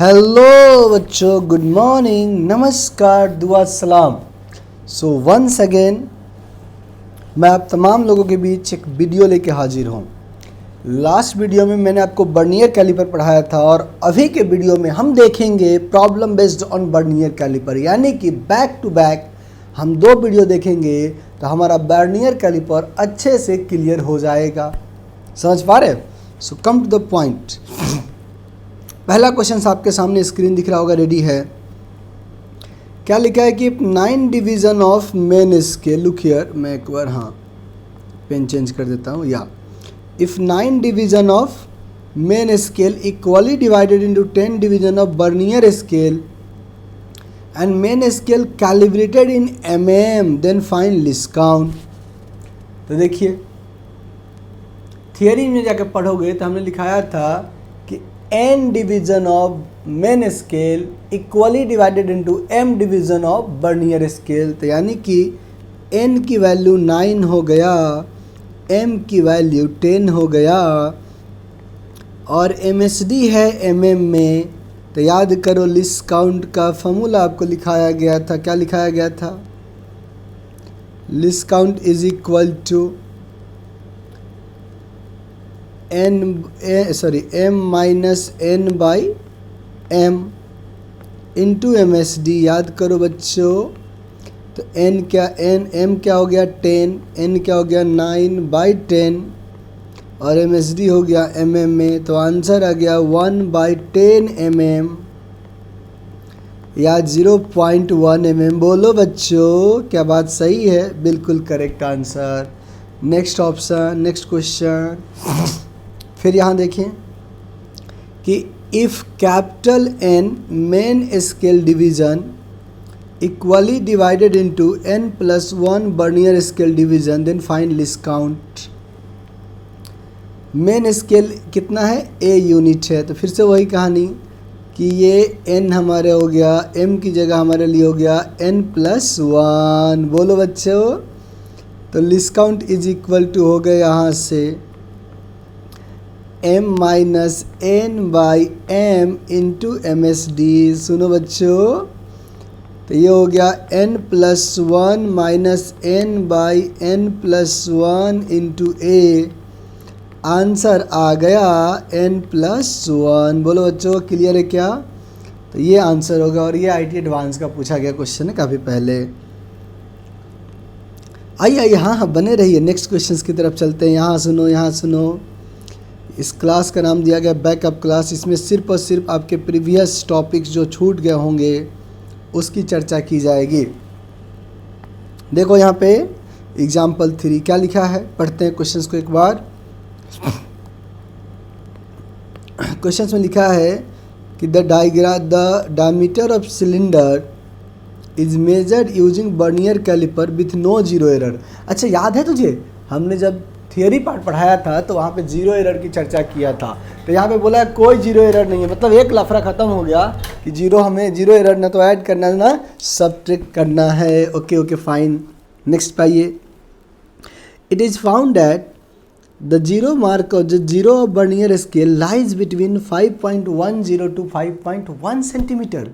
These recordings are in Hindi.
हेलो बच्चों, गुड मॉर्निंग, नमस्कार, दुआ सलाम। सो वंस अगेन मैं आप तमाम लोगों के बीच एक वीडियो लेके हाजिर हूँ। लास्ट वीडियो में मैंने आपको बर्नियर कैलिपर पढ़ाया था और अभी के वीडियो में हम देखेंगे problem based on vernier caliper, यानी कि बैक टू बैक हम दो वीडियो देखेंगे तो हमारा बर्नियर कैलिपर अच्छे से क्लियर हो जाएगा। समझ पा रहे? सो कम टू द पॉइंट। पहला क्वेश्चन आपके सामने स्क्रीन दिख रहा होगा, रेडी है। क्या लिखा है कि 9 division of main scale, look here, मैं एक बार पेन चेंज कर देता हूँ। या if 9 division of main scale equally divided into 10 division of vernier scale and main scale calibrated in mm, then find least count. तो देखिए, थियरी में जाकर पढ़ोगे तो हमने लिखाया था कि n division of main scale equally divided into m division of vernier scale. तो यानी कि n की वैल्यू 9 हो गया, m की वैल्यू 10 हो गया और MSD है mm में। तो याद करो, लीस्ट काउंट का फॉर्मूला आपको लिखाया गया था। क्या लिखाया गया था? Least count is equal to m minus n by m into MSD। याद करो बच्चों, तो m क्या हो गया 10, n क्या हो गया 9 बाई 10 और MSD हो गया mm में। तो आंसर आ गया 1/10 mm या 0.1 mm। बोलो बच्चों, क्या बात सही है? बिल्कुल correct answer. Next option, next question. फिर यहाँ देखें कि if capital N main scale division equally divided into n+1 vernier scale division, then find least count. Main scale कितना है? A यूनिट है। तो फिर से वही कहानी कि ये n हमारे हो गया, m की जगह हमारे लिए हो गया n+1। बोलो बच्चों, तो least count is equal to हो गया यहाँ से m minus n by m into MSD। सुनो बच्चों, तो ये हो गया n+1 minus n by n+1 into a। Answer आ गया n+1। बोलो बच्चों, क्लियर है क्या? तो ये आंसर होगा और ये IIT एडवांस का पूछा गया क्वेश्चन है काफ़ी पहले। आइए हाँ बने रहिए, नेक्स्ट क्वेश्चंस की तरफ चलते हैं। यहाँ सुनो। इस क्लास का नाम दिया गया बैकअप क्लास। इसमें सिर्फ और सिर्फ आपके प्रीवियस टॉपिक्स जो छूट गए होंगे उसकी चर्चा की जाएगी। देखो यहाँ पे एग्जाम्पल 3 क्या लिखा है, पढ़ते हैं क्वेश्चंस को एक बार। क्वेश्चंस में लिखा है कि the diameter of cylinder is measured using vernier caliper with no zero error. अच्छा, याद है तुझे, हमने जब थियरी पार्ट पढ़ाया था तो वहाँ पे जीरो एरर की चर्चा किया था। तो यहाँ पे बोला है कोई जीरो एरर नहीं है, मतलब एक लफड़ा ख़त्म हो गया कि हमें जीरो एरर ना तो ऐड करना है ना सब्ट्रैक्ट करना है। Okay fine. नेक्स्ट पाइए। It is found that the zero mark of the zero of vernier scale lies between 5.10 to 5.1 centimetre.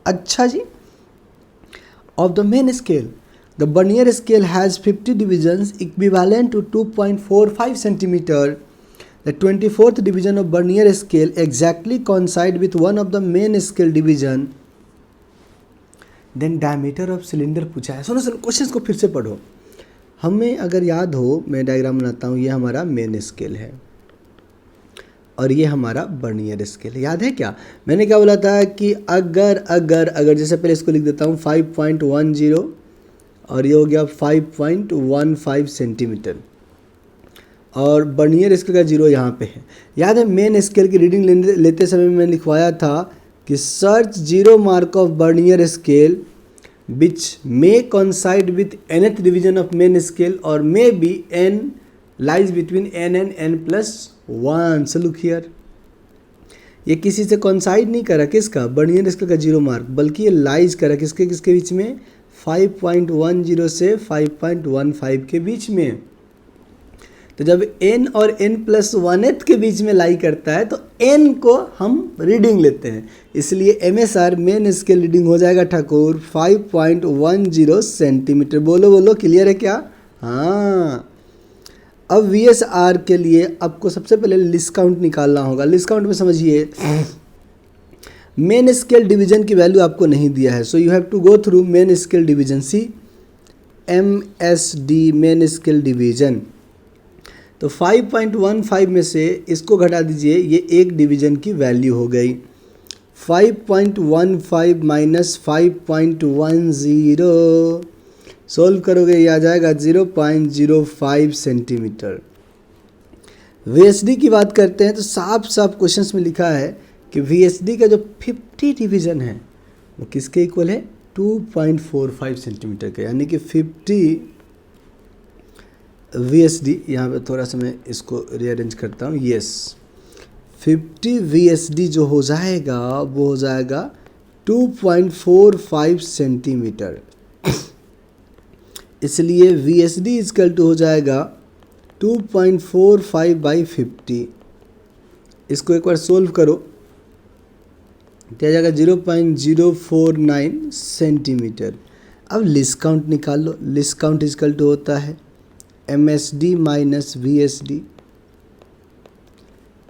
अच्छा जी, of the main scale the Bernier's scale has 50 divisions equivalent to 2.45 centimeter. The 24th division of Bernier's scale exactly coincide with one of the main scale division. Then diameter of cylinder पूछा है। सुनो क्वेश्चंस को फिर से पढ़ो। हमें अगर याद हो, मैं डायग्राम बनाता हूँ। ये हमारा मेन स्केल है और ये हमारा बर्नियर स्केल है। याद है क्या मैंने क्या बोला था कि अगर जैसे पहले इसको लिख देता हूँ 5.10 और ये हो गया 5.15 सेंटीमीटर और बर्नियर स्केल का जीरो यहाँ पे है। याद है मेन स्केल की रीडिंग लेते समय मैंने लिखवाया था कि search zero mark of vernier scale which may coincide with nth division of main scale और may be n lies between n and n+1। So look here, ये किसी से कॉन्साइड नहीं करा, किसका? बर्नियर स्केल का जीरो मार्क, बल्कि ये लाइज करा किसके बीच में? 5.10 से 5.15 के बीच में। तो जब n और n+1 के बीच में लाई करता है तो n को हम रीडिंग लेते हैं, इसलिए MSR मेन स्केल रीडिंग हो जाएगा ठाकुर 5.10 सेंटीमीटर। बोलो बोलो, क्लियर है क्या? हाँ। अब VSR के लिए आपको सबसे पहले लिस्ट काउंट निकालना होगा। लिस्ट काउंट में समझिए, मेन स्केल डिवीजन की वैल्यू आपको नहीं दिया है, so you have to go through main scale division. See MSD main scale division, तो 5.15 में से इसको घटा दीजिए, ये एक डिवीजन की वैल्यू हो गई। 5.15 माइनस 5.10 सोल्व करोगे ये आ जाएगा 0.05 सेंटीमीटर। VSD की बात करते हैं तो साफ साफ क्वेश्चंस में लिखा है कि VSD का जो 50 डिवीजन है वो किसके इक्वल है? 2.45 सेंटीमीटर का, यानी कि 50 VSD, यहाँ पे थोड़ा सा मैं इसको रीअरेंज करता हूँ। यस, 50 VSD जो हो जाएगा वो हो जाएगा 2.45 सेंटीमीटर। इसलिए VSD इक्वल टू हो जाएगा 2.45/50। इसको एक बार सोल्व करो, क्या जाएगा? 0.049 सेंटीमीटर। अब लिस्ट काउंट निकाल लो। लिस्ट काउंट इक्वल टू होता है MSD माइनस VSD।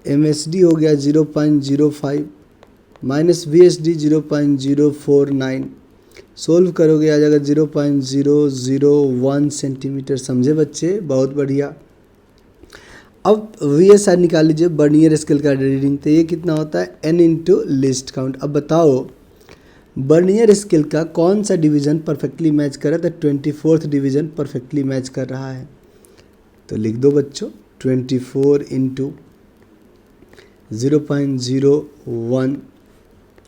MSD हो गया 0.05 माइनस VSD 0.049, सोल्व करोगे आ जाएगा 0.001 सेंटीमीटर। समझे बच्चे? बहुत बढ़िया। अब VSR निकाल लीजिए, बर्नियर स्केल का रीडिंग, तो ये कितना होता है? N into list count. अब बताओ बर्नियर स्केल का कौन सा डिवीज़न परफेक्टली मैच कर रहा है? तो 24th डिवीज़न परफेक्टली मैच कर रहा है, तो लिख दो बच्चों 24 इंटू 0.01,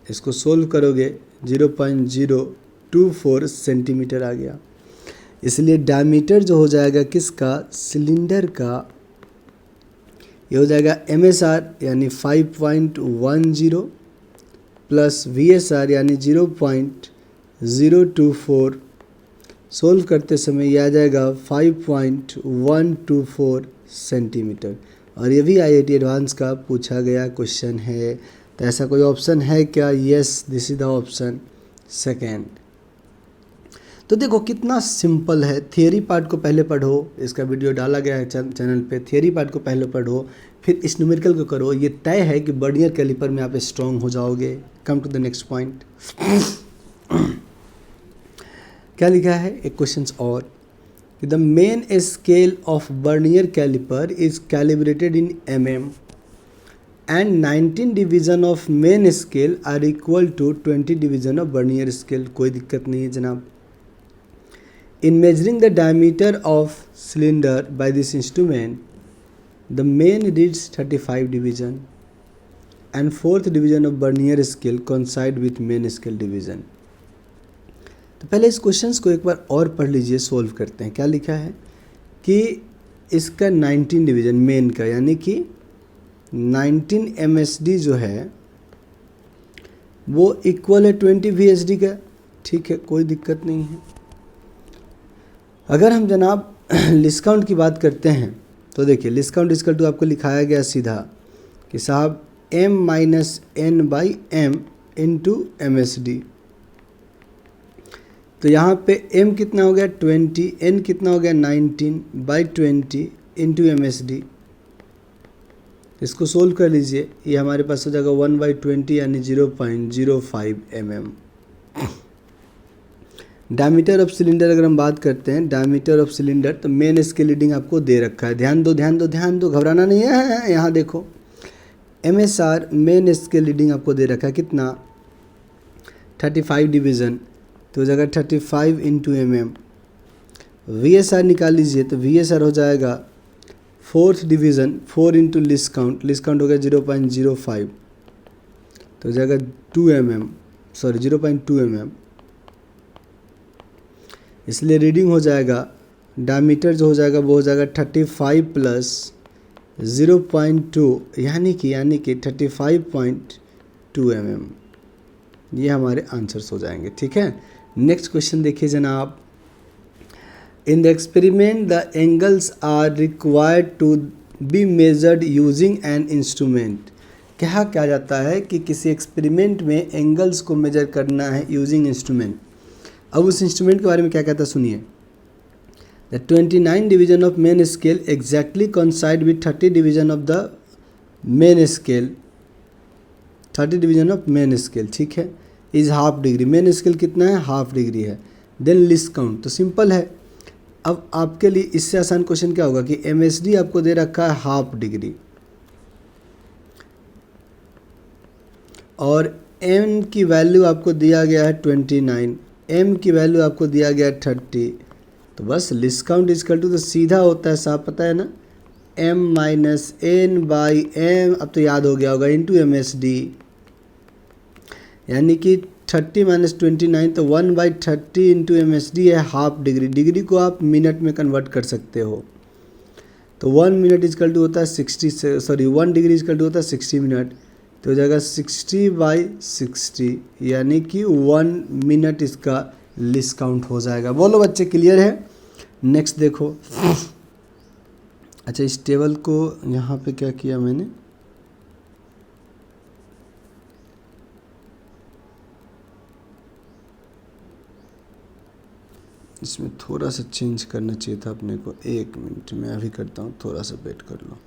इसको सोल्व करोगे 0.024 सेंटीमीटर आ गया। इसलिए डायमीटर जो हो जाएगा किसका? सिलेंडर का, ये हो जाएगा MSR यानी 5.10 प्लस VSR यानी 0.024। सोल्व करते समय ये आ जाएगा 5.124 सेंटीमीटर। और ये भी IIT एडवांस का पूछा गया क्वेश्चन है। तो ऐसा कोई ऑप्शन है क्या? Yes, this is the option second. तो देखो कितना सिंपल है। थियरी पार्ट को पहले पढ़ो, इसका वीडियो डाला गया है चैनल पे। थियरी पार्ट को पहले पढ़ो, फिर इस न्यूमेरिकल को करो। ये तय है कि बर्नियर कैलिपर में आप स्ट्रॉन्ग हो जाओगे। Come to the next point. क्या लिखा है? एक क्वेश्चन और, कि the main scale of vernier caliper is calibrated in mm and 19 division of main scale are equal to 20 division of vernier scale. कोई दिक्कत नहीं है जनाब। In measuring the diameter of cylinder by this instrument, the main reads 35 division and 4th division of vernier scale coincide with main scale division। तो पहले इस क्वेश्चंस को एक बार और पढ़ लीजिए, सोल्व करते हैं। क्या लिखा है कि इसका 19 डिवीजन मेन का, यानी कि 19 MSD जो है वो इक्वल है 20 VSD का। ठीक है, कोई दिक्कत नहीं है। अगर हम जनाब लिस्ट काउंट की बात करते हैं तो देखिए लिस्ट काउंट इक्वल टू आपको लिखाया गया सीधा कि साहब m-n/m इंटू MSD। तो यहाँ पे m कितना हो गया 20, n कितना हो गया 19/20 इंटू MSD। इसको सोल्व कर लीजिए, ये हमारे पास हो जाएगा 1/20 यानी 0.05 mm। डायमीटर ऑफ सिलेंडर अगर हम बात करते हैं, डायमीटर ऑफ सिलेंडर, तो मेन स्केल रीडिंग आपको दे रखा है। ध्यान दो ध्यान दो ध्यान दो, घबराना नहीं है। यहाँ देखो MSR मेन स्केल रीडिंग आपको दे रखा है कितना? 35 डिवीज़न, तो हो जाएगा 35 इंटू mm। VSR निकाल लीजिए, तो VSR हो जाएगा 4th division 4 into list count हो गया 0.05, तो हो जाएगा 2 mm, सॉरी 0.2 mm। इसलिए रीडिंग हो जाएगा, डायमीटर जो हो जाएगा वो हो जाएगा 35 प्लस 0.2 यानी कि 35.2 mm। ये हमारे आंसर्स हो जाएंगे। ठीक है, नेक्स्ट क्वेश्चन देखिए जनाब। In the experiment the angles are required to be measured using an instrument. कहा जाता है कि किसी एक्सपेरिमेंट में एंगल्स को मेजर करना है यूजिंग इंस्ट्रूमेंट। अब उस इंस्ट्रूमेंट के बारे में क्या कहता है सुनिए। The 29 division of main scale exactly कॉन्साइड with 30 division of the main scale. 30 division of main scale, ठीक है, is half degree. Main scale कितना है, हाफ डिग्री है। देन लीस्ट काउंट, तो सिंपल है। अब आपके लिए इससे आसान क्वेश्चन क्या होगा कि MSD आपको दे रखा है हाफ डिग्री और m की वैल्यू आपको दिया गया है 29, m की वैल्यू आपको दिया गया है 30। तो बस लीस्ट काउंट इजकल टू, तो सीधा होता है, साफ पता है ना, m minus n by m, अब तो याद हो गया होगा, इंटू MSD, यानी कि 30 माइनस 29, तो 1/30 इंटू MSD है हाफ डिग्री। डिग्री को आप मिनट में कन्वर्ट कर सकते हो, तो 1 मिनट इजकल टू होता है 1 डिग्री इजकल टू होता है 60 मिनट, तो हो जाएगा 60/60, यानी कि 1 मिनट इसका लीस्ट काउंट हो जाएगा। बोलो बच्चे, क्लियर है। नेक्स्ट देखो। अच्छा, इस टेबल को यहाँ पे क्या किया मैंने, इसमें थोड़ा सा चेंज करना चाहिए था अपने को। 1 मिनट मैं अभी करता हूँ, थोड़ा सा वेट कर लो।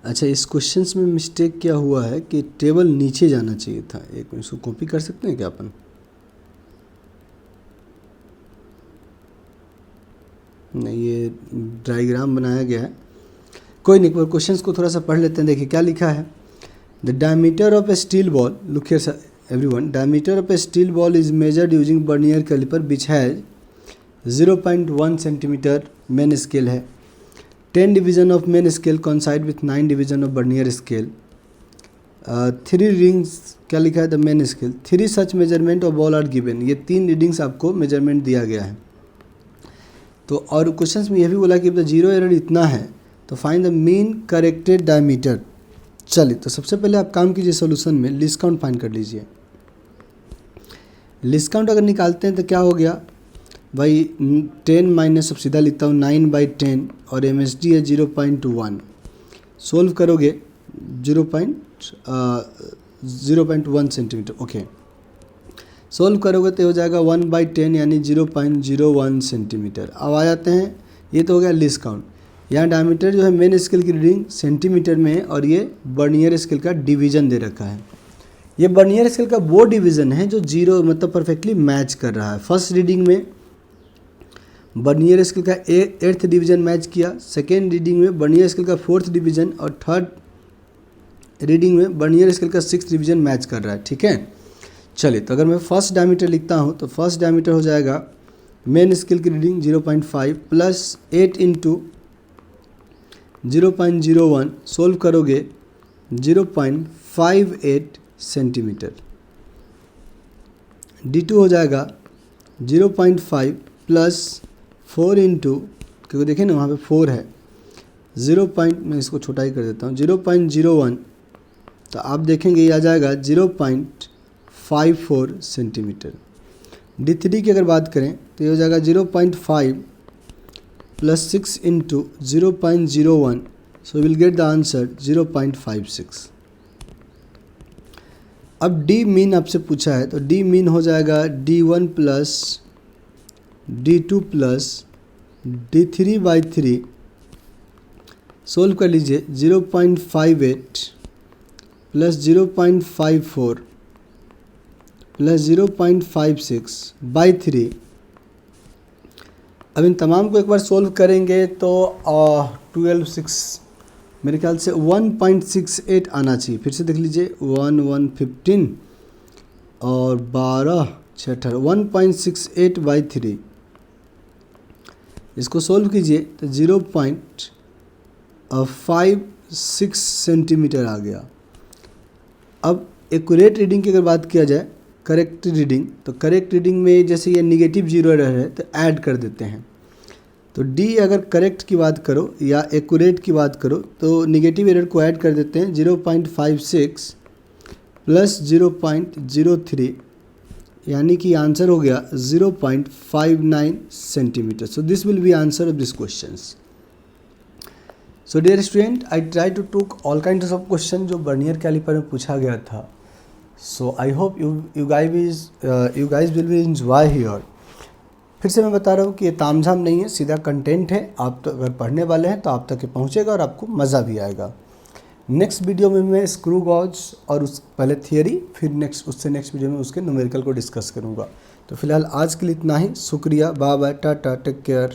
अच्छा, इस क्वेश्चंस में मिस्टेक क्या हुआ है कि टेबल नीचे जाना चाहिए था। एक मिनट, इसको कॉपी कर सकते हैं क्या अपन? नहीं, ये डायग्राम बनाया गया है, कोई नहीं। क्वेश्चंस को थोड़ा सा पढ़ लेते हैं। देखिए क्या लिखा है। The diameter of a steel ball, look here everyone, diameter of a steel ball is measured using vernier caliper which has 0.1 centimetre main scale है। 10 division of main scale coincide with 9 division of vernier scale. 3 readings, क्या लिखा है, the main scale. 3 such measurement of ball are given. ये 3 रीडिंग्स आपको मेजरमेंट दिया गया है। तो और क्वेश्चंस में यह भी बोला कि द जीरो एरर इतना है, तो find the mean corrected diameter. चलिए, तो सबसे पहले आप काम कीजिए, सॉल्यूशन में लीस्ट काउंट फाइंड कर लीजिए। लीस्ट काउंट अगर निकालते हैं तो क्या हो गया भाई, 10 माइनस, अब सीधा लिखता हूँ, 9/10 और MSD है 0.1। सोल्व करोगे 0.1 सेंटीमीटर, ओके। सोल्व करोगे तो हो जाएगा 1/10 यानी 0.01 सेंटीमीटर। अब आ जाते हैं, ये तो हो गया लीस्ट काउंट। यहाँ डायमीटर जो है मेन स्केल की रीडिंग सेंटीमीटर में है और ये वर्नियर स्केल का डिवीज़न दे रखा है। ये वर्नियर स्केल का वो डिवीज़न है जो 0 मतलब परफेक्टली मैच कर रहा है। फर्स्ट रीडिंग में वर्नियर स्केल का 8th डिवीज़न मैच किया, सेकेंड रीडिंग में वर्नियर स्केल का 4th डिवीज़न और थर्ड रीडिंग में वर्नियर स्केल का 6th डिवीज़न मैच कर रहा है, ठीक है। चलिए, तो अगर मैं फर्स्ट डायमीटर लिखता हूँ तो फर्स्ट डायमीटर हो जाएगा मेन स्केल की रीडिंग 0.5 प्लस 8 इंटू 0.01, सोल्व करोगे 0.58 सेंटीमीटर। D2 हो जाएगा 0.5 प्लस 4 इंटू, क्योंकि देखिए ना वहाँ पे 4 है, मैं इसको छोटा ही कर देता हूँ, 0.01, तो आप देखेंगे ये आ जाएगा 0.54 सेंटीमीटर। D3 की अगर बात करें तो ये हो जाएगा 0.5 plus 6 into 0.01, so will get the answer 0.56। अब D मीन आपसे पूछा है, तो D मीन हो जाएगा D1 plus D2 plus D3/3, solve कर लीजिए 0.58 प्लस 0.54 प्लस 0.56/3। अब इन तमाम को एक बार सोल्व करेंगे तो 12/6 मेरे ख्याल से 1.68 आना चाहिए। फिर से देख लीजिए, 1 और 12 6 1.68/3। इसको सोल्व कीजिए तो 0.58 5-6 सेंटीमीटर आ गया। अब एक्यूरेट रीडिंग की अगर बात किया जाए, करेक्ट रीडिंग, तो करेक्ट रीडिंग में जैसे ये नेगेटिव 0 एरर है तो ऐड कर देते हैं। तो डी अगर करेक्ट की बात करो या एक्यूरेट की बात करो तो नेगेटिव एरर को ऐड कर देते हैं। 0.56 प्लस 0.03 यानी कि आंसर हो गया 0.59 centimetre. So this will be answer of this questions. So dear student, I try to took all kinds of question जो वर्नियर कैलिपर में पूछा गया था। So I hope you guys will be enjoy here. फिर से मैं बता रहा हूँ कि ये तामझाम नहीं है, सीधा कंटेंट है। आप तो अगर पढ़ने वाले हैं तो आप तक ये पहुँचेगा और आपको मज़ा भी आएगा। नेक्स्ट वीडियो में मैं स्क्रू गॉज और उस पहले थियरी, फिर उससे नेक्स्ट वीडियो में उसके न्यूमेरिकल को डिस्कस करूँगा। तो फिलहाल आज के लिए इतना ही। शुक्रिया, bye bye, tata, take care.